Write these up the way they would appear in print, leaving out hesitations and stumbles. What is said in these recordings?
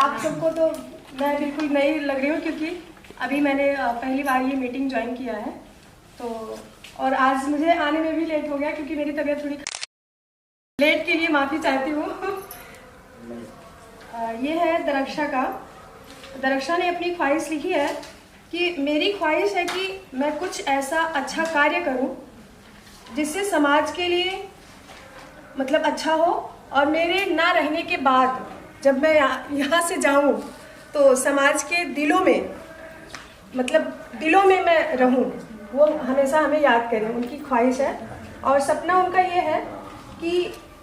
आप सबको तो मैं बिल्कुल नई लग रही हूँ, क्योंकि अभी मैंने पहली बार ये मीटिंग ज्वाइन किया है। तो और आज मुझे आने में भी लेट हो गया, क्योंकि मेरी तबीयत थोड़ी, लेट के लिए माफ़ी चाहती हूँ। ये है दरक्षा का। दरक्षा ने अपनी ख्वाहिश लिखी है कि मेरी ख्वाहिश है कि मैं कुछ ऐसा अच्छा कार्य करूं जिससे समाज के लिए मतलब अच्छा हो, और मेरे ना रहने के बाद जब मैं यहाँ से जाऊं तो समाज के दिलों में, मतलब दिलों में मैं रहूं, वो हमेशा हमें याद करें। उनकी ख्वाहिश है और सपना उनका ये है कि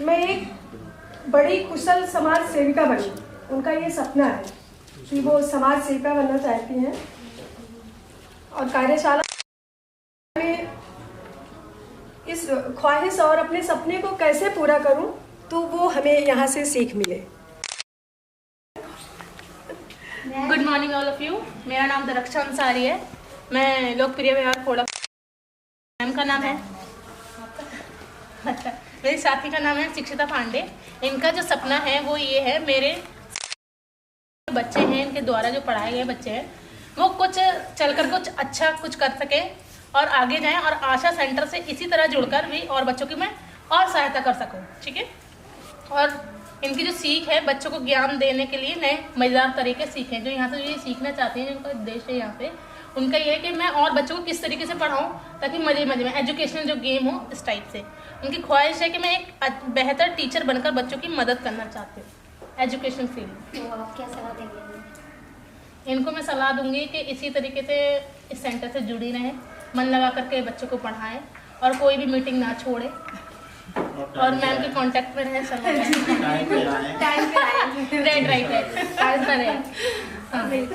मैं एक बड़ी कुशल समाज सेविका बनूं। उनका ये सपना है कि वो समाज सेविका बनना चाहती हैं, और कार्यशाला में इस ख्वाहिश और अपने सपने को कैसे पूरा करूं, तो वो हमें यहाँ से सीख मिले। Good morning all of you. मेरा नाम दरक्षा अंसारी है। मैं लोकप्रिय व्यवहार खोड़ा, मैम का नाम है मेरी साथी का नाम है शिक्षिता पांडे। इनका जो सपना है वो ये है, मेरे बच्चे हैं, इनके द्वारा जो पढ़ाए गए बच्चे हैं वो कुछ चलकर कुछ अच्छा कुछ कर सके और आगे जाएं, और आशा सेंटर से इसी तरह जुड़कर भी और बच्चों की मैं और सहायता कर सकूं। ठीक है। और इनकी जो सीख है, बच्चों को ज्ञान देने के लिए नए मजेदार तरीके सीखें। जो यहाँ से ये सीखना चाहते हैं, जिनका उद्देश्य है यहाँ पे, उनका ये है कि मैं और बच्चों को किस तरीके से पढ़ाऊँ ताकि मजे मजे में एजुकेशनल जो गेम हो इस टाइप से। उनकी ख्वाहिश है कि मैं एक बेहतर टीचर बनकर बच्चों की मदद करना चाहती हूँ एजुकेशन फील्ड। तो आप क्या सलाह देंगे? इनको मैं सलाह दूंगी कि इसी तरीके से इस सेंटर से जुड़ी रहें, मन लगा करके बच्चों को पढ़ाएं और कोई भी मीटिंग ना छोड़े, और मैम के कांटेक्ट में रहें।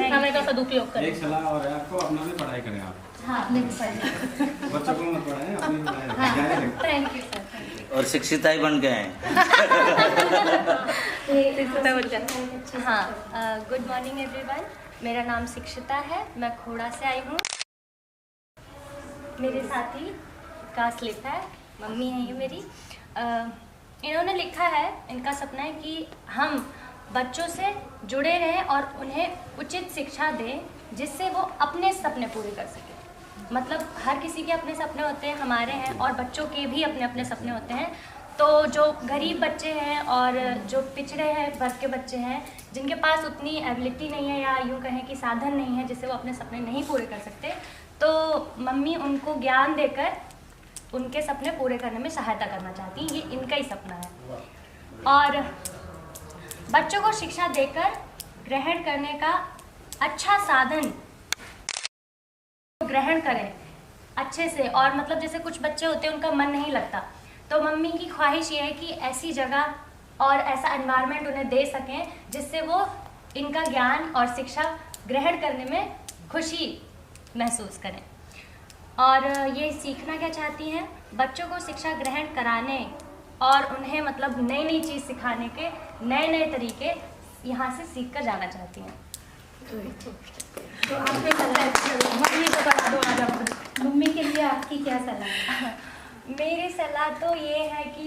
समय का सदुपयोग करें। एक सलाह और है आपको, अपना भी पढ़ाई करें आप। हाँ, बच्चों को मत पढ़ाएं, अपनी पढ़ाई। Thank you sir. और शिक्षिता ही बन गए हैं। हाँ, गुड मॉर्निंग एवरीवन। मेरा नाम शिक्षिता है, मैं खोड़ा से आई हूँ। मेरे साथी का स्लिप है, मम्मी है ये मेरी। इन्होंने लिखा है, इनका सपना है कि हम बच्चों से जुड़े रहें और उन्हें उचित शिक्षा दें जिससे वो अपने सपने पूरे कर सकें। मतलब हर किसी के अपने सपने होते हैं, हमारे हैं, और बच्चों के भी अपने अपने सपने होते हैं। तो जो गरीब बच्चे हैं और जो पिछड़े हैं वर्ग के बच्चे हैं, जिनके पास उतनी एबिलिटी नहीं है या यूँ कहें कि साधन नहीं है जिससे वो अपने सपने नहीं पूरे कर सकते, तो मम्मी उनको ज्ञान देकर उनके सपने पूरे करने में सहायता करना चाहती हैं। ये इनका ही सपना है। और बच्चों को शिक्षा देकर ग्रहण करने का अच्छा साधन ग्रहण करें अच्छे से। और मतलब जैसे कुछ बच्चे होते हैं उनका मन नहीं लगता, तो मम्मी की ख्वाहिश ये है कि ऐसी जगह और ऐसा एनवायरनमेंट उन्हें दे सकें जिससे वो इनका ज्ञान और शिक्षा ग्रहण करने में खुशी महसूस करें। और ये सीखना क्या चाहती हैं, बच्चों को शिक्षा ग्रहण कराने और उन्हें मतलब नई नई चीज़ सिखाने के नए नए तरीके यहाँ से सीख कर जाना चाहती हैं। तो आपके मम्मी को बता दो आज आप। मम्मी के लिए आपकी क्या सलाह है? मेरी सलाह तो ये है कि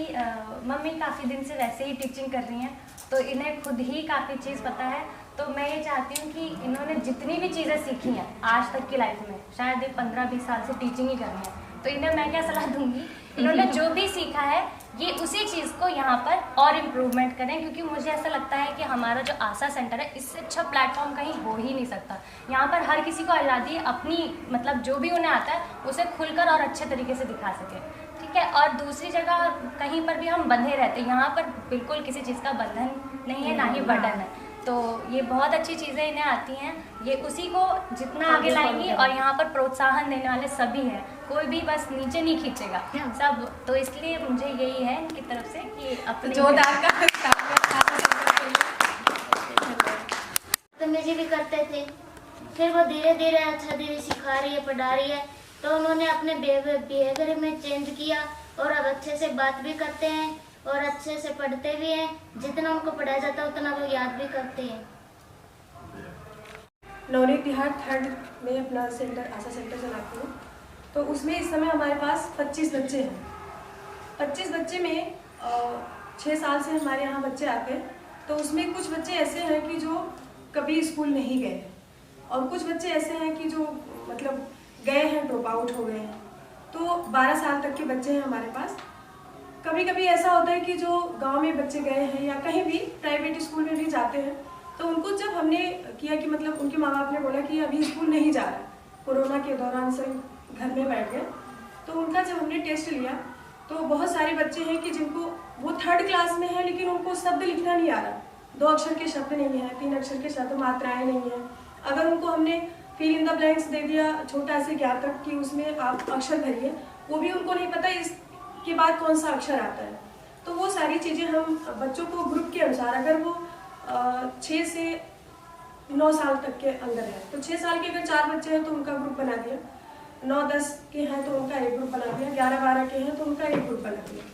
मम्मी काफ़ी दिन से वैसे ही टीचिंग कर रही हैं, तो इन्हें खुद ही काफ़ी चीज़ पता है। तो मैं ये चाहती हूँ कि इन्होंने जितनी भी चीज़ें सीखी हैं आज तक की लाइफ में, शायद ये 15-20 साल से टीचिंग ही कर रही हैं, तो इन्हें मैं क्या सलाह दूँगी, इन्होंने जो भी सीखा है ये उसी चीज़ को यहाँ पर और इम्प्रूवमेंट करें। क्योंकि मुझे ऐसा लगता है कि हमारा जो आशा सेंटर है, इससे अच्छा प्लेटफॉर्म कहीं हो ही नहीं सकता। यहाँ पर हर किसी को आज़ादी है अपनी मतलब जो भी उन्हें आता है उसे खुलकर और अच्छे तरीके से दिखा सके। ठीक है। और दूसरी जगह कहीं पर भी हम बंधे रहते हैं, यहाँ पर बिल्कुल किसी चीज़ का बंधन नहीं है, ना ही बर्डन है। तो ये बहुत अच्छी चीज़ें इन्हें आती हैं, ये उसी को जितना आगे लाएंगी। और यहाँ पर प्रोत्साहन देने वाले सभी हैं, कोई भी बस नीचे नहीं खींचेगा सब। तो इसलिए मुझे यही है इनकी तरफ से कि अपने जोरदार का बदतमीजी भी करते थे, फिर वो धीरे धीरे अच्छा धीरे सिखा रही है, पढ़ा रही है, तो उन्होंने अपने बिहेवियर में चेंज किया और अब अच्छे से बात भी करते हैं और अच्छे से पढ़ते भी हैं। जितना उनको पढ़ाया जाता है उतना वो याद भी करते हैं। नवनीत बिहार 3rd में अपना सेंटर आशा सेंटर चलाती हूँ। तो उसमें इस समय हमारे पास 25 बच्चे हैं। 25 बच्चे में 6 साल से हमारे यहाँ बच्चे आते हैं। तो उसमें कुछ बच्चे ऐसे हैं कि जो कभी स्कूल नहीं गए हैं, और कुछ बच्चे ऐसे हैं कि जो मतलब गए हैं, ड्रॉप आउट हो गए हैं। तो 12 साल तक के बच्चे हैं हमारे पास। कभी कभी ऐसा होता है कि जो गांव में बच्चे गए हैं या कहीं भी प्राइवेट स्कूल में भी जाते हैं, तो उनको जब हमने किया कि मतलब उनके माँ बाप ने बोला कि अभी स्कूल नहीं जा रहा, कोरोना के दौरान से घर में बैठ गए, तो उनका जब हमने टेस्ट लिया तो बहुत सारे बच्चे हैं कि जिनको वो 3rd क्लास में है लेकिन उनको शब्द लिखना नहीं आ रहा, 2 अक्षर के शब्द नहीं है, 3 अक्षर के शब्द, मात्राएं नहीं है। अगर उनको हमने फिल इन द ब्लैंक्स दे दिया छोटा से 11 तक कि उसमें आप अक्षर भरिए, वो भी उनको नहीं पता इसके बाद कौन सा अक्षर आता है। तो वो सारी चीज़ें हम बच्चों को ग्रुप के अनुसार, अगर वो 6 से 9 साल तक के अंदर है तो 6 साल के अगर 4 बच्चे हैं तो उनका ग्रुप बना दिया, 9-10 के हैं तो उनका एक ग्रुप बना दिया, 11-12 के हैं तो उनका एक ग्रुप बना दिया।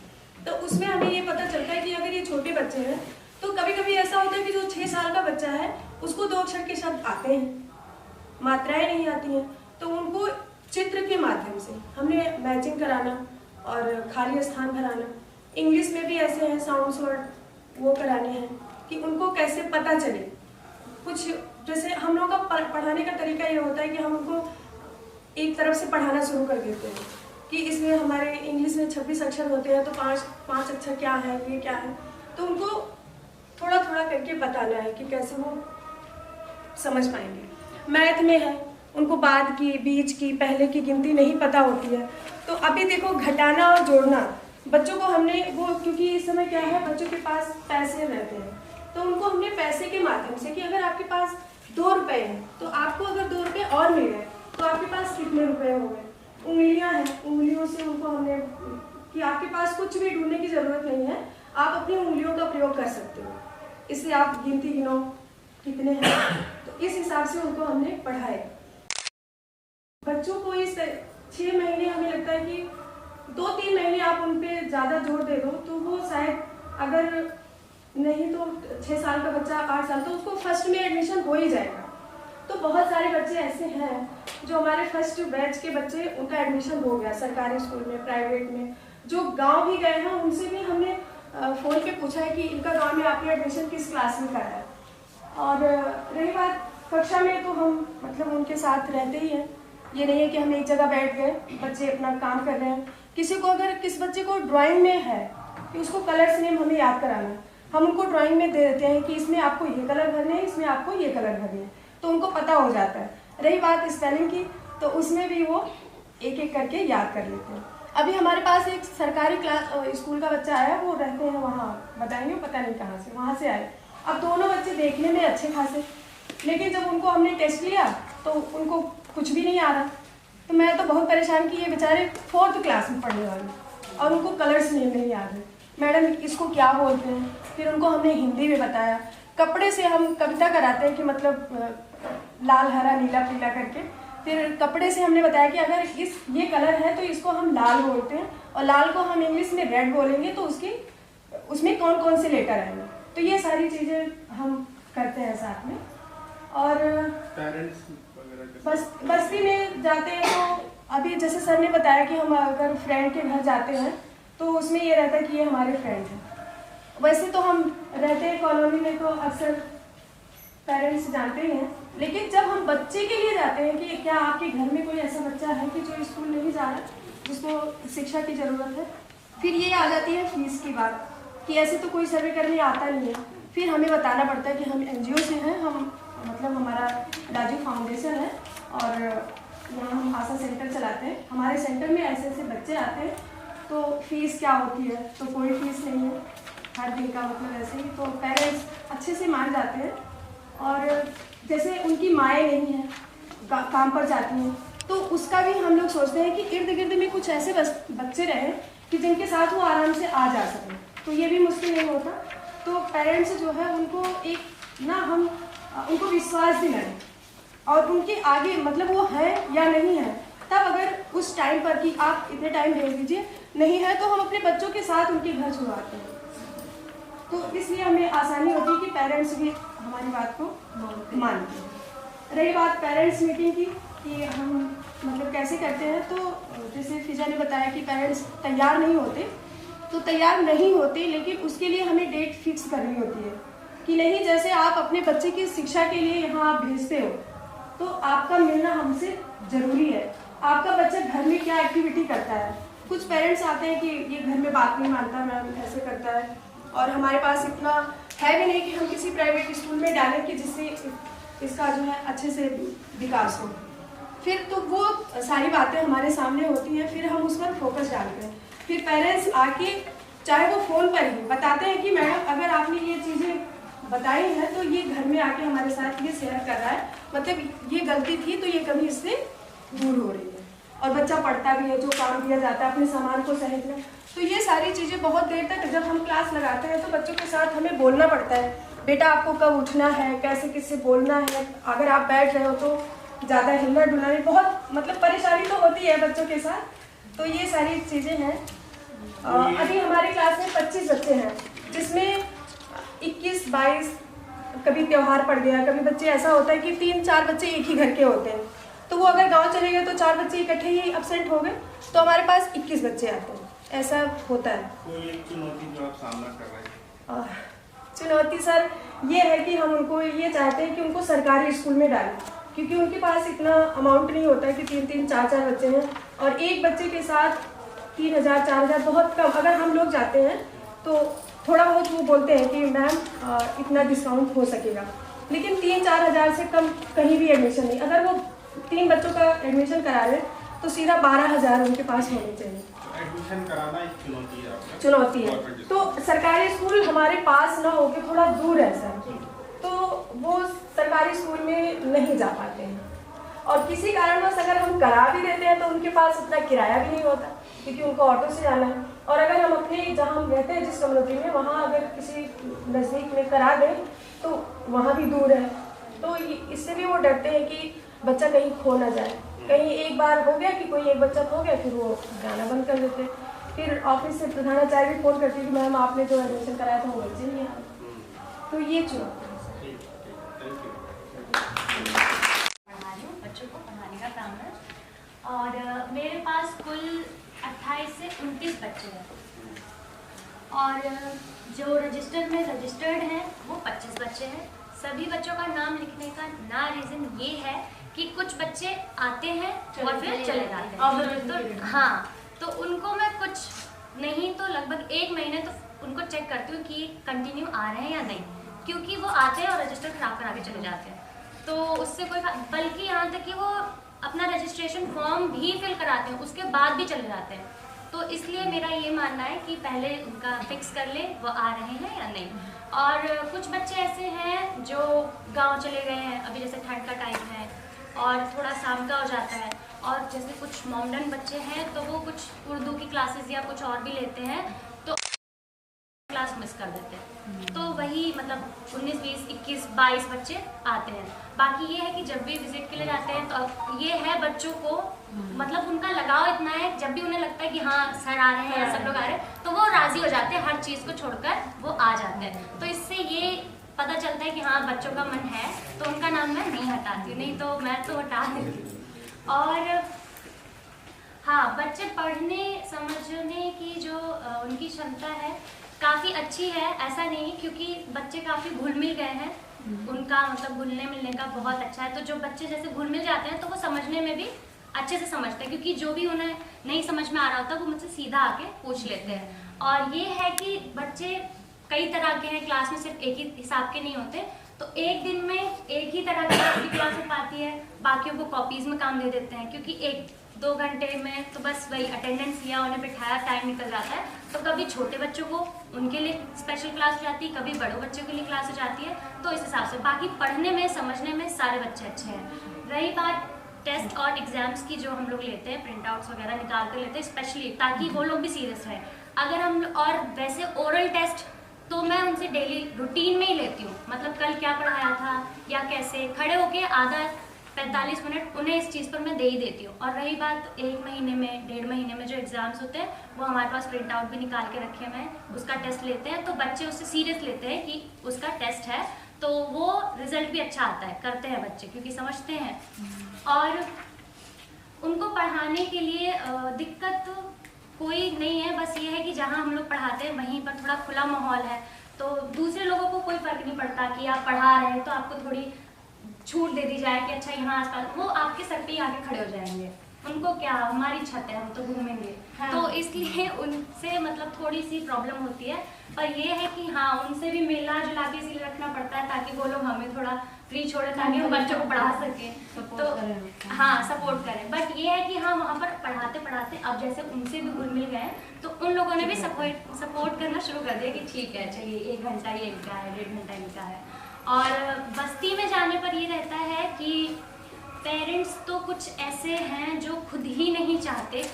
तो उसमें हमें ये पता चलता है कि अगर ये छोटे बच्चे हैं तो कभी कभी ऐसा होता है कि जो 6 साल का बच्चा है उसको 2 अक्षर के शब्द आते हैं, मात्राएं नहीं आती हैं, तो उनको चित्र के माध्यम से हमने मैचिंग कराना और खाली स्थान भराना। इंग्लिश में भी ऐसे हैं साउंड्स वर्ड वो कराने हैं कि उनको कैसे पता चले। कुछ जैसे हम लोगों का पढ़ाने का तरीका ये होता है कि हम उनको एक तरफ से पढ़ाना शुरू कर देते हैं कि इसमें हमारे इंग्लिश में 26 अक्षर होते हैं तो 5 अक्षर क्या है, ये क्या है, तो उनको थोड़ा थोड़ा करके बताना है कि कैसे वो समझ पाएंगे। मैथ में है, उनको बाद की, बीच की, पहले की गिनती नहीं पता होती है, तो अभी देखो घटाना और जोड़ना बच्चों को हमने वो, क्योंकि इस समय क्या है बच्चों के पास पैसे रहते हैं, तो उनको हमने पैसे के माध्यम से कि अगर आपके पास 2 रुपए हैं तो आपको अगर 2 रुपए और मिल गए तो आपके पास कितने रुपए हो गए। उंगलियां हैं, उंगलियों से उनको हमने कि आपके पास कुछ भी ढूंढने की जरूरत नहीं है, आप अपनी उंगलियों का प्रयोग कर सकते हो, इससे आप गिनती गिनो कितने हैं, तो इस हिसाब से उनको हमने पढ़ाया। बच्चों को इस 6 महीने हमें लगता है कि 2-3 महीने आप उन पर ज़्यादा जोर दे दो तो वो शायद, अगर नहीं तो 6 साल का बच्चा 8 साल, तो उसको फर्स्ट में एडमिशन हो ही जाएगा। तो बहुत सारे बच्चे ऐसे हैं जो हमारे फर्स्ट बैच के बच्चे, उनका एडमिशन हो गया सरकारी स्कूल में, प्राइवेट में। जो गांव भी गए हैं उनसे भी हमने फ़ोन पे पूछा है कि इनका गांव में आपने एडमिशन किस क्लास में कराया। और रही बात कक्षा में, तो हम मतलब उनके साथ रहते ही हैं, ये नहीं है कि हम एक जगह बैठ गए, बच्चे अपना काम कर रहे हैं। किसी को अगर किस बच्चे को ड्राइंग में है कि उसको कलर्स नेम हमें याद कराना है, हम उनको ड्राइंग में दे देते हैं कि इसमें आपको ये कलर भरने हैं, इसमें आपको ये कलर भरने हैं, तो उनको पता हो जाता है। रही बात स्पेलिंग की, तो उसमें भी वो एक एक करके याद कर लेते हैं। अभी हमारे पास एक सरकारी स्कूल का बच्चा आया, वो रहते हैं वहाँ, बताएंगे पता नहीं कहाँ से, वहाँ से आए। अब दोनों बच्चे देखने में अच्छे खासे, लेकिन जब उनको हमने टेस्ट लिया तो उनको कुछ भी नहीं आ रहा। तो मैं तो बहुत परेशान कि ये बेचारे 4th क्लास में पढ़ने वाले और उनको कलर्स नेम नहीं याद है, मैडम इसको क्या बोलते हैं। फिर उनको हमने हिंदी में बताया, कपड़े से हम कविता कराते हैं कि मतलब लाल हरा नीला पीला करके, फिर कपड़े से हमने बताया कि अगर ये कलर है तो इसको हम लाल बोलते हैं, और लाल को हम इंग्लिश में रेड बोलेंगे तो उसमें कौन कौन से लेटर आएंगे। तो ये सारी चीज़ें हम करते हैं साथ में। और पेरेंट्स बस्ती में जाते हैं तो अभी जैसे सर ने बताया कि हम अगर फ्रेंड के घर जाते हैं तो उसमें ये रहता है कि ये हमारे फ्रेंड हैं। वैसे तो हम रहते हैं कॉलोनी में तो अक्सर पेरेंट्स जानते ही हैं, लेकिन जब हम बच्चे के लिए जाते हैं कि क्या आपके घर में कोई ऐसा बच्चा है कि जो स्कूल नहीं जा रहा, जिसको शिक्षा की ज़रूरत है, फिर ये आ जाती है फीस की बात कि ऐसे तो कोई सर्वे करने आता नहीं है। फिर हमें बताना पड़ता है कि हम NGO से हैं, हम मतलब हमारा राजू फाउंडेशन है और यहाँ हम आशा सेंटर चलाते हैं। हमारे सेंटर में ऐसे ऐसे बच्चे आते हैं, तो फीस क्या होती है, तो कोई फीस नहीं है, हर दिन का मतलब ऐसे ही। तो पेरेंट्स अच्छे से मान जाते हैं, और जैसे उनकी माएँ नहीं हैं, काम पर जाती हैं, तो उसका भी हम लोग सोचते हैं कि इर्द गिर्द में कुछ ऐसे बच्चे रहें कि जिनके साथ वो आराम से आ जा सकें, तो ये भी मुश्किल नहीं होता। तो पेरेंट्स जो है उनको एक ना हम उनको विश्वास दिलाएं और उनके आगे मतलब वो है या नहीं है, तब अगर उस टाइम पर कि आप इतने टाइम भेज दीजिए, नहीं है तो हम अपने बच्चों के साथ उनके घर छुड़वाते हैं। तो इसलिए हमें आसानी होती है कि पेरेंट्स भी हमारी बात को मानते हैं। रही बात पेरेंट्स मीटिंग की कि हम मतलब कैसे करते हैं, तो जैसे फिजा ने बताया कि पेरेंट्स तैयार नहीं होते, तो तैयार नहीं होते, लेकिन उसके लिए हमें डेट फिक्स करनी होती है कि नहीं, जैसे आप अपने बच्चे की शिक्षा के लिए यहाँ आप भेजते हो तो आपका मिलना हमसे ज़रूरी है। आपका बच्चा घर में क्या एक्टिविटी करता है। कुछ पेरेंट्स आते हैं कि ये घर में बात नहीं मानता मैम, ऐसे करता है, और हमारे पास इतना है भी नहीं कि हम किसी प्राइवेट स्कूल में डालें कि जिससे इसका जो है अच्छे से विकास हो। फिर तो वो सारी बातें हमारे सामने होती हैं, फिर हम उस पर फोकस डालते हैं। फिर पेरेंट्स आके चाहे वो फ़ोन पर ही बताते हैं कि मैडम अगर आपने ये चीज़ें बताई हैं तो ये घर में आके हमारे साथ ये शेयर कर रहा है, मतलब ये गलती थी तो ये कभी इससे दूर हो रही है। और बच्चा पढ़ता भी है, जो काम दिया जाता है अपने सामान को सहेजना। तो ये सारी चीज़ें बहुत देर तक जब हम क्लास लगाते हैं तो बच्चों के साथ हमें बोलना पड़ता है, बेटा आपको कब उठना है, कैसे किससे बोलना है, अगर आप बैठ रहे हो तो ज़्यादा हिलना डुलना नहीं, बहुत मतलब परेशानी तो होती है बच्चों के साथ। तो ये सारी चीज़ें हैं। अभी हमारी क्लास में 25 बच्चे हैं, जिसमें 21-22 कभी त्यौहार पड़ गया, कभी बच्चे ऐसा होता है कि 3-4 बच्चे एक ही घर के होते हैं, तो वो अगर गांव चले गए तो 4 बच्चे इकट्ठे ही अब्सेंट हो गए, तो हमारे पास 21 बच्चे आते हैं, ऐसा होता है। कोई एक चुनौती जो आप सामना कर रहे हैं? चुनौती सर ये है कि हम उनको ये चाहते हैं कि उनको सरकारी स्कूल में डालें, क्योंकि उनके पास इतना अमाउंट नहीं होता है कि 3-3, 4-4 बच्चे हैं और एक बच्चे के साथ 3000, 4000 बहुत कम। अगर हम लोग जाते हैं तो थोड़ा बहुत वो बोलते हैं कि मैम इतना डिस्काउंट हो सकेगा, लेकिन 3-4 हज़ार से कम कहीं भी एडमिशन नहीं। अगर वो 3 बच्चों का एडमिशन करा रहे तो सीधा 12,000 उनके पास होने चाहिए। एडमिशन कराना एक चुनौती है आपका? चुनौती है। तो सरकारी स्कूल हमारे पास ना होके थोड़ा दूर है सर, तो वो सरकारी स्कूल में नहीं जा पाते हैं, और किसी कारणवश अगर हम करा भी देते हैं तो उनके पास उतना किराया भी नहीं होता, क्योंकि उनको ऑटो से जाना है। और अगर हम अपने जहाँ हम रहते हैं जिस कम्युनिटी में, वहाँ अगर किसी नज़दीक में करा दें तो वहाँ भी दूर है, तो इससे भी वो डरते हैं कि बच्चा कहीं खो ना जाए। कहीं एक बार हो गया कि कोई एक बच्चा खो गया, फिर वो जाना बंद कर देते। फिर ऑफिस से प्रधानाचार्य भी फ़ोन करती है कि मैम आपने जो एडमिशन कराया था वो बच्चे नहीं आए। तो ये चुनौती है। बच्चों को पढ़ाने का काम है, और मेरे पास कुल 28 से 29 बच्चे हैं, और जो रजिस्टर में रजिस्टर्ड हैं वो 25 बच्चे हैं। सभी बच्चों का नाम लिखने का ना रीज़न ये है कि कुछ बच्चे आते हैं और फिर चले जाते हैं, तो हाँ, तो उनको मैं कुछ नहीं तो लगभग 1 महीने तो उनको चेक करती हूँ कि कंटिन्यू आ रहे हैं या नहीं, क्योंकि वो आते हैं और रजिस्टर खराब करा के चले जाते हैं, तो उससे कोई, बल्कि यहाँ तक कि वो अपना रजिस्ट्रेशन फॉर्म भी फिल कराते हैं उसके बाद भी चले जाते हैं। तो इसलिए मेरा ये मानना है कि पहले उनका फिक्स कर ले वो आ रहे हैं या नहीं। और कुछ बच्चे ऐसे हैं जो गांव चले गए हैं, अभी जैसे ठंड का टाइम है और थोड़ा शाम का हो जाता है, और जैसे कुछ मॉडर्न बच्चे हैं तो वो कुछ उर्दू की क्लासेस या कुछ और भी लेते हैं, तो क्लास मिस कर देते हैं। तो वही मतलब 19, 20, 21, 22 बच्चे आते हैं। बाकी ये है कि जब भी विजिट के लिए जाते हैं तो ये है बच्चों को मतलब उनका लगाव इतना है, जब भी उन्हें लगता है कि हाँ सर आ रहे हैं या सब लोग आ रहे हैं तो वो राजी हो जाते हैं, हर चीज़ को छोड़कर वो आ जाते हैं। तो इससे ये पता चलता है कि हाँ बच्चों का मन है, तो उनका नाम मैं नहीं हटाती, नहीं तो मैं तो हटा देती। और हाँ, बच्चे पढ़ने समझने की जो उनकी क्षमता है काफ़ी अच्छी है, ऐसा नहीं, क्योंकि बच्चे काफ़ी घुल मिल गए हैं, उनका मतलब घुलने मिलने का बहुत अच्छा है। तो जो बच्चे जैसे घुल मिल जाते हैं तो वो समझने में भी अच्छे से समझते हैं, क्योंकि जो भी उन्हें नहीं समझ में आ रहा होता वो मुझसे सीधा आके पूछ लेते हैं। और ये है कि बच्चे कई तरह के हैं, क्लास में सिर्फ एक ही हिसाब के नहीं होते, तो एक दिन में एक ही तरह की क्लास हो पाती है, बाकियों को कॉपीज़ में काम दे देते हैं, क्योंकि 1-2 घंटे में तो बस वही अटेंडेंस लिया, उन्हें बिठाया, टाइम निकल जाता है। तो कभी छोटे बच्चों को उनके लिए स्पेशल क्लास हो जाती है, कभी बड़ों बच्चों के लिए क्लास हो जाती है, तो इस हिसाब से बाकी पढ़ने में समझने में सारे बच्चे अच्छे हैं। रही बात टेस्ट और एग्जाम्स की, जो हम लोग लेते हैं प्रिंट आउट्स वगैरह निकाल कर लेते हैं स्पेशली, ताकि वो लोग भी सीरियस रहें। अगर हम, और वैसे ओरल टेस्ट तो मैं उनसे डेली रूटीन में ही लेती हूँ, मतलब कल क्या पढ़ाया था या कैसे, खड़े होके आधा 45 मिनट उन्हें इस चीज़ पर मैं दे ही देती हूँ। और रही बात 1 महीने में 1.5 महीने में जो एग्ज़ाम्स होते हैं वो हमारे पास प्रिंट आउट भी निकाल के रखे हुए हैं, उसका टेस्ट लेते हैं, तो बच्चे उससे सीरियस लेते हैं कि उसका टेस्ट है, तो वो रिजल्ट भी अच्छा आता है, करते हैं बच्चे क्योंकि समझते हैं। और उनको पढ़ाने के लिए दिक्कत कोई नहीं है, बस ये है कि जहाँ हम लोग पढ़ाते हैं वहीं पर थोड़ा खुला माहौल है, तो दूसरे लोगों को कोई फर्क नहीं पड़ता कि आप पढ़ा रहे हैं तो आपको थोड़ी छूट दे दी जाए कि अच्छा यहाँ आसपास, वो आपके सर पे ही आके खड़े हो जाएंगे। उनको क्या, हमारी छत है, हम तो घूमेंगे। हाँ। तो इसलिए उनसे मतलब थोड़ी सी प्रॉब्लम होती है, पर ये है कि हाँ उनसे भी मिलना जुला के इसलिए रखना पड़ता है ताकि वो लोग हमें थोड़ा फ्री छोड़े ताकि हम बच्चों को पढ़ा सकें, तो हाँ सपोर्ट करें। बट ये है कि हाँ वहाँ पर पढ़ाते पढ़ाते अब जैसे उनसे भी घुल मिल गए तो उन लोगों ने भी सपोर्ट करना शुरू कर दिया कि ठीक है चलिए 1 घंटा ये इनका है, 1.5 घंटा इनका है। और बस्ती में जाने पर ये रहता है कि पेरेंट्स तो कुछ ऐसे हैं जो खुद ही नहीं चाहते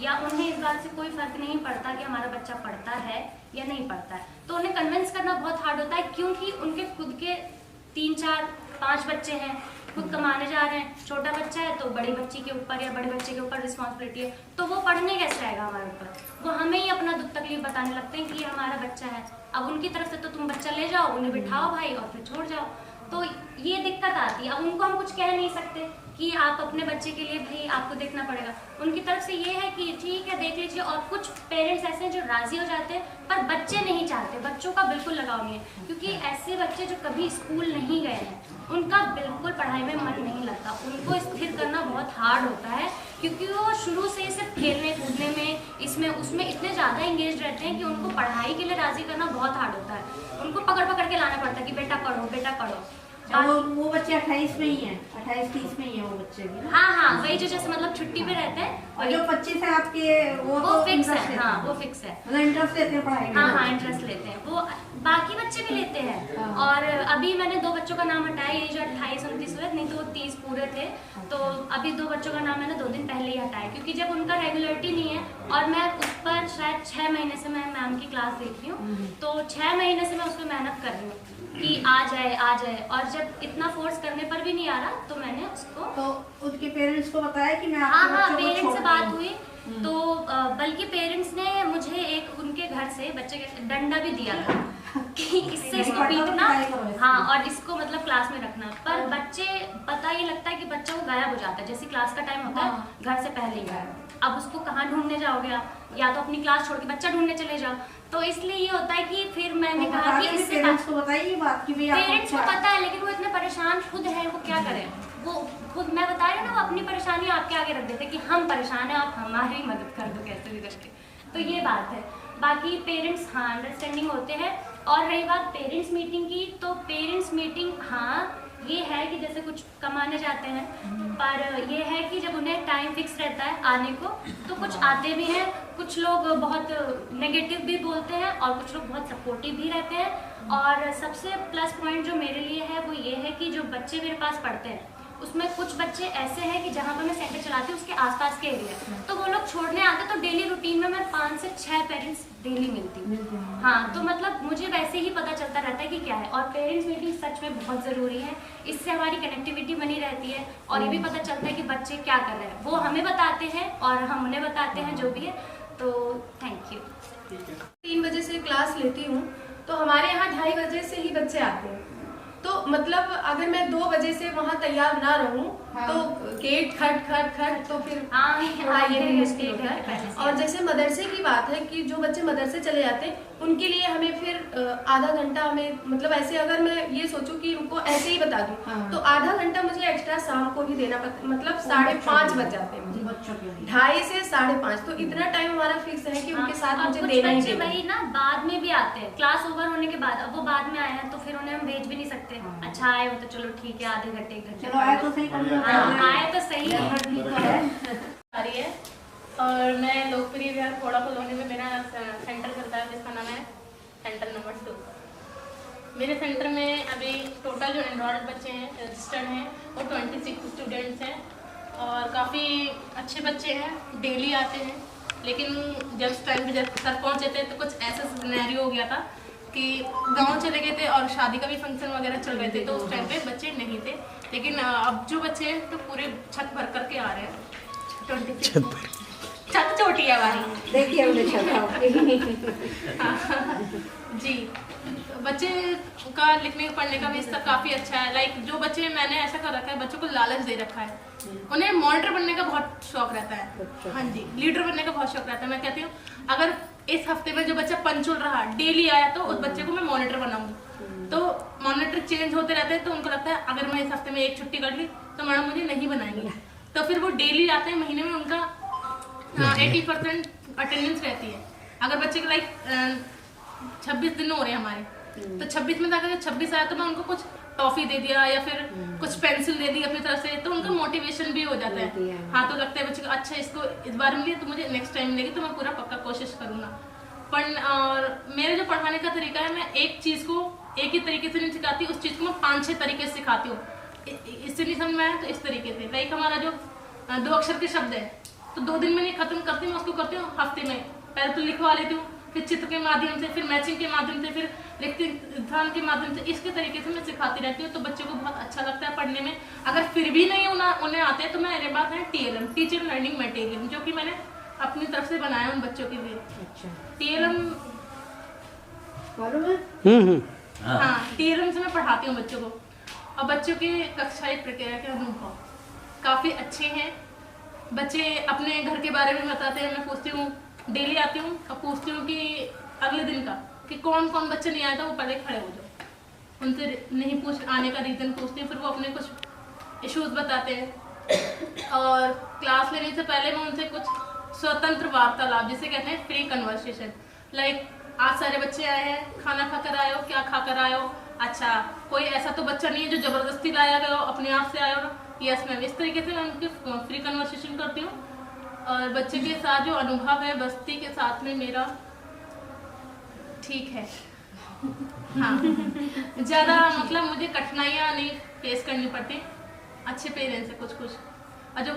या उन्हें इस बात से कोई फर्क नहीं पड़ता कि हमारा बच्चा पढ़ता है या नहीं पढ़ता है, तो उन्हें कन्विंस करना बहुत हार्ड होता है क्योंकि उनके खुद के 3, 4, 5 बच्चे हैं, खुद कमाने जा रहे हैं। छोटा बच्चा है तो बड़ी बच्ची के ऊपर या बड़े बच्चे के ऊपर रिस्पॉन्सिबिलिटी है, तो वो पढ़ने कैसे आएगा हमारे ऊपर, वो हमें ही अपना दुख तकलीफ बताने लगते हैं कि ये हमारा बच्चा है। अब उनकी तरफ से तो तुम बच्चा ले जाओ, उन्हें बिठाओ भाई और फिर छोड़ जाओ, तो ये दिक्कत आती है। अब उनको हम कुछ कह नहीं सकते कि आप अपने बच्चे के लिए भाई आपको देखना पड़ेगा, उनकी तरफ से ये है कि ठीक है देख लीजिए। और कुछ पेरेंट्स ऐसे हैं जो राजी हो जाते हैं पर बच्चे नहीं चाहते, बच्चों का बिल्कुल लगाव नहीं है, क्योंकि ऐसे बच्चे जो कभी स्कूल नहीं गए हैं उनका बिल्कुल पढ़ाई में मन नहीं लगता, उनको स्थिर करना बहुत हार्ड होता है क्योंकि वो शुरू से सिर्फ खेलने कूदने में इसमें उसमें इतने ज़्यादा इंगेज रहते हैं कि उनको पढ़ाई के लिए राजी करना बहुत हार्ड होता है। उनको पकड़ पकड़ के लाना पड़ता है कि बेटा पढ़ो बेटा पढ़ो। वो बच्चे 28 में ही हैं, 28-30 में ही है वो बच्चे भी ना। हाँ वही जो जैसे मतलब छुट्टी पे रहते हैं और जो 25 है आपके वो वो तो फिक्स interest है। लेते हाँ हैं। वो फिक्स है, मतलब इंटरेस्ट लेते हैं पढ़ाई में। हाँ इंटरेस्ट लेते हैं, वो बाकी बच्चे भी लेते हैं। और अभी मैंने 2 बच्चों का नाम हटाया, ये जो 28-29 हुए, नहीं तो वो 30 पूरे थे, तो अभी 2 बच्चों का नाम मैंने 2 दिन पहले ही हटाया क्योंकि जब उनका रेगुलरिटी नहीं है और मैं उस पर शायद 6 महीने से मैं मैम की क्लास देख रही हूँ, तो 6 महीने से मैं उस पर मेहनत कर रही हूँ कि आ जाए, और जब इतना फोर्स करने पर भी नहीं आ रहा तो मैंने उसको तो उनके पेरेंट्स को बताया कि मैं हाँ आपके बच्चों को पेरेंट्स से छोड़ बात दूँ। हुई तो बल्कि पेरेंट्स ने मुझे एक उनके घर से बच्चे के डंडा भी दिया था कि इससे इसको पीटना, हाँ और इसको मतलब क्लास में रखना। पर बच्चे पता ये लगता है कि बच्चा वो गायब हो जाता है, जैसे क्लास का टाइम होता है घर से पहले ही गायब। अब उसको कहाँ ढूंढने जाओगे आप, या तो अपनी क्लास छोड़ के बच्चा ढूंढने चले जाओ। तो इसलिए ये होता है कि फिर मैंने कहा कि इससे पेरेंट्स को बताइए बात कि भाई पेरेंट्स को पता है लेकिन वो इतने परेशान खुद है, वो क्या करें। वो खुद मैं बता रही हूँ ना, वो अपनी परेशानी आपके आगे रख देते कि हम परेशान हैं, आप हमारी मदद कर दो कैसे भी करके। तो ये बात है। बाकी पेरेंट्स हाँ अंडरस्टैंडिंग होते हैं। और रही बात पेरेंट्स मीटिंग की, तो पेरेंट्स मीटिंग हाँ ये है कि जैसे कुछ कमाने जाते हैं, पर ये है कि जब उन्हें टाइम फिक्स रहता है आने को तो कुछ आते भी हैं, कुछ लोग बहुत नेगेटिव भी बोलते हैं और कुछ लोग बहुत सपोर्टिव भी रहते हैं। और सबसे प्लस पॉइंट जो मेरे लिए है वो ये है कि जो बच्चे मेरे पास पढ़ते हैं उसमें कुछ बच्चे ऐसे हैं कि जहाँ पर मैं सेंटर चलाती हूँ उसके आसपास के एरिया, तो वो लोग छोड़ने आते तो डेली रूटीन में मैं 5 से 6 पेरेंट्स डेली मिलती हूँ। हाँ तो मतलब मुझे वैसे ही पता चलता रहता है कि क्या है। और पेरेंट्स मीटिंग सच में बहुत ज़रूरी है, इससे हमारी कनेक्टिविटी बनी रहती है और ये भी पता चलता है कि बच्चे क्या कर रहे हैं, वो हमें बताते हैं और हम उन्हें बताते हैं जो भी है। तो थैंक यू। 3 बजे से क्लास लेती हूँ तो हमारे यहाँ 2:30 बजे से ही बच्चे आते हैं, तो मतलब अगर मैं 2 बजे से वहाँ तैयार ना रहूँ तो गेट खट खट खट तो फिर थोड़ा ये भी मुश्किल होता है। और जैसे मदरसे की बात है कि जो बच्चे मदरसे चले जाते हैं उनके लिए हमें फिर आधा घंटा हमें मतलब ऐसे अगर मैं ये सोचूं कि उनको ऐसे ही बता दूं तो आधा घंटा मुझे एक्स्ट्रा शाम को भी देना पड़ता, मतलब 5:30 बज जाते हैं मुझे, बच्चों के लिए 2:30 से 5:30, तो इतना टाइम हमारा फिक्स है कि उनके साथ मुझे देना ही देना है। वही ना बाद में भी आते हैं क्लास ओवर होने के बाद, अब वो बाद में आए हैं तो फिर उन्हें हम भेज भी नहीं सकते। अच्छा आए हो तो चलो ठीक है आधे घंटे 1 घंटे, चलो आए तो सही कर लो। हाँ आए तो सही है। आ रही है। और मैं लोकप्रिय विहार खोड़ा कॉलोनी में मेरा सेंटर चलता है जिसका नाम है सेंटर नंबर 2। मेरे सेंटर में अभी टोटल जो एनरोल्ड बच्चे हैं रजिस्टर्ड हैं वो 26 स्टूडेंट्स हैं और काफ़ी अच्छे बच्चे हैं, डेली आते हैं। लेकिन जब उस टाइम पे जब सर पहुँचे थे तो कुछ ऐसा सिनेरियो हो गया था कि गांव चले गए थे और शादी का भी फंक्शन वगैरह चल रहे थे, तो उस टाइम पे बच्चे नहीं थे। लेकिन अब जो बच्चे हैं तो पूरे छत भर करके आ रहे हैं। 26 छत छोटी है हमारी, देखिए उन्हें छत जी। बच्चे का लिखने पढ़ने का भी स्तर काफ़ी अच्छा है। लाइक जो बच्चे मैंने ऐसा कर रखा है, बच्चों को लालच दे रखा है, उन्हें मॉनिटर बनने का बहुत शौक रहता है। हाँ जी, लीडर बनने का बहुत शौक रहता है। मैं कहती हूँ अगर इस हफ्ते में जो बच्चा पंचुअल रहा, डेली आया, तो उस बच्चे को मैं मॉनिटर बनाऊंगी। तो मॉनिटर चेंज होते रहते हैं, तो उनको लगता है अगर मैं इस हफ्ते में एक छुट्टी कर ली तो मैडम मुझे नहीं बनाएंगे, तो फिर वो डेली आते हैं। महीने में उनका 80% अटेंडेंस रहती है। अगर बच्चे के लाइक 26 दिन हो रहे हैं हमारे, तो 26 में अगर 26 आया तो मैं उनको कुछ टॉफी दे दिया या फिर कुछ पेंसिल दे दी अपनी तरफ से, तो उनका मोटिवेशन भी हो जाता है। हाँ, तो लगता है बच्चे को अच्छा इसको इस बार मिली तो मुझे नेक्स्ट टाइम मिलेगी, तो मैं पूरा पक्का कोशिश करूंगा। और मेरे जो पढ़ाने का तरीका है, मैं एक चीज को एक ही तरीके से नहीं सिखाती, उस चीज को मैं 5-6 तरीके से सिखाती हूँ। इससे नहीं समझ में आया तो इस तरीके से, लाइक हमारा जो 2 अक्षर के शब्द है, तो 2 दिन में नहीं खत्म करती, मैं उसको करती हूँ हफ्ते में। पहले तो लिखवा लेती हूँ, फिर चित्र के माध्यम से, फिर मैचिंग के माध्यम से, फिर लिखते के माध्यम से, इसके तरीके से मैं सिखाती रहती हूँ। तो बच्चों को बहुत अच्छा लगता है पढ़ने में। अगर फिर भी नहीं उन्हें आते हैं तो मेरे पास है TLM, टीचर लर्निंग मटेरियल, जो कि मैंने अपनी तरफ से बनाया उन बच्चों के लिए। अच्छा, TLM मालूम है? हाँ, TLM से मैं पढ़ाती हूँ बच्चों को। और बच्चों की कक्षाएं प्रक्रिया के अनुभव काफ़ी अच्छे हैं। बच्चे अपने घर के बारे में बताते हैं। मैं पूछती हूँ, डेली आती हूँ और पूछती हूँ कि अगले दिन का कि कौन कौन बच्चा नहीं आया था, वो पहले खड़े हो जाओ। उनसे नहीं पूछ आने का रीज़न पूछती हूँ, फिर वो अपने कुछ इश्यूज बताते हैं। और क्लास लेने से पहले मैं उनसे कुछ स्वतंत्र वार्तालाप, जिसे कहते हैं फ्री कन्वर्सेशन, लाइक आज सारे बच्चे आए हैं, खाना खाकर आए हो, क्या खाकर आए हो, अच्छा कोई ऐसा तो बच्चा नहीं है जो जबरदस्ती लाया गया हो, अपने आप से आया हो, यस मैम। इस तरीके से मैं उनकी फ्री कन्वर्सेशन करती हूँ। और बच्चे के साथ जो अनुभव है बस्ती के साथ में मेरा ठीक है। हाँ, ज़्यादा मतलब मुझे कठिनाइयाँ नहीं फेस करनी पड़ती। अच्छे पेरेंट्स हैं कुछ। और जो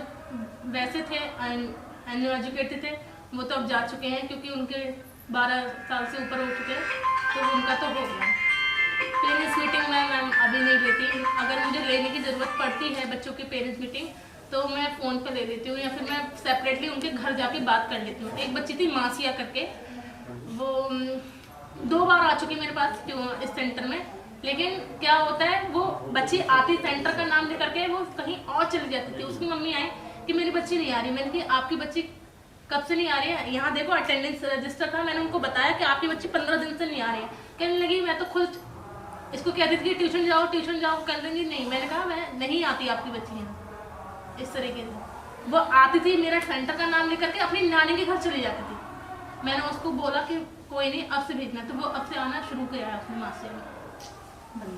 वैसे थे अनएजुकेटेड थे, वो तो अब जा चुके हैं, क्योंकि उनके 12 साल से ऊपर हो चुके हैं, तो उनका तो हो गया। पेरेंट्स मीटिंग मैं अभी नहीं लेती। अगर मुझे लेने की ज़रूरत पड़ती है बच्चों की पेरेंट्स मीटिंग, तो मैं फ़ोन पे ले लेती हूँ, या फिर मैं सेपरेटली उनके घर जाके बात कर लेती हूँ। एक बच्ची थी मासिया करके, वो 2 बार आ चुकी मेरे पास इस सेंटर में। लेकिन क्या होता है, वो बच्ची आती सेंटर का नाम लेकर के, वो कहीं और चली जाती थी। उसकी मम्मी आई कि मेरी बच्ची नहीं आ रही। मैंने कहा आपकी बच्ची कब से नहीं आ रही है? यहाँ देखो अटेंडेंस रजिस्टर था। मैंने उनको बताया कि आपकी बच्ची 15 दिन से नहीं आ रही है। कहने लगी मैं तो खुद इसको कहती थी कि ट्यूशन जाओ कर लेंगी। नहीं, मैंने कहा मैं नहीं आती आपकी बच्ची यहाँ। इस तरीके से वो आती थी, मेरा सेंटर का नाम लेकर के अपनी नानी के घर चली जाती थी। मैंने उसको बोला कि कोई नहीं, अब से भेजना, तो वो अब से आना शुरू किया है अपनी माँ से।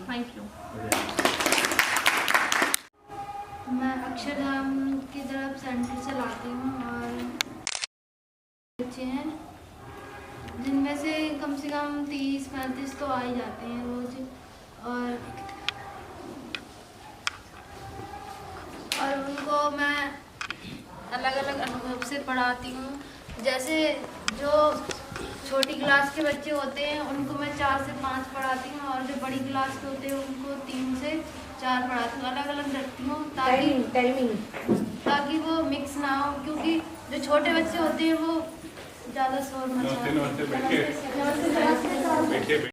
Thank you. मैं अक्षरधाम की तरफ सेंटर चलाती हूँ, और बच्चे हैं जिनमें से कम 30-35 तो आ ही जाते हैं रोज। और उनको मैं अलग अलग अनुभव से पढ़ाती हूँ। जैसे जो छोटी क्लास के बच्चे होते हैं उनको मैं 4 से 5 पढ़ाती हूँ, और जो बड़ी क्लास के होते हैं उनको 3 से 4 पढ़ाती हूँ। अलग अलग रखती हूँ ताकि वो मिक्स ना हो, क्योंकि जो छोटे बच्चे होते हैं वो ज़्यादा शोर मचाते हैं।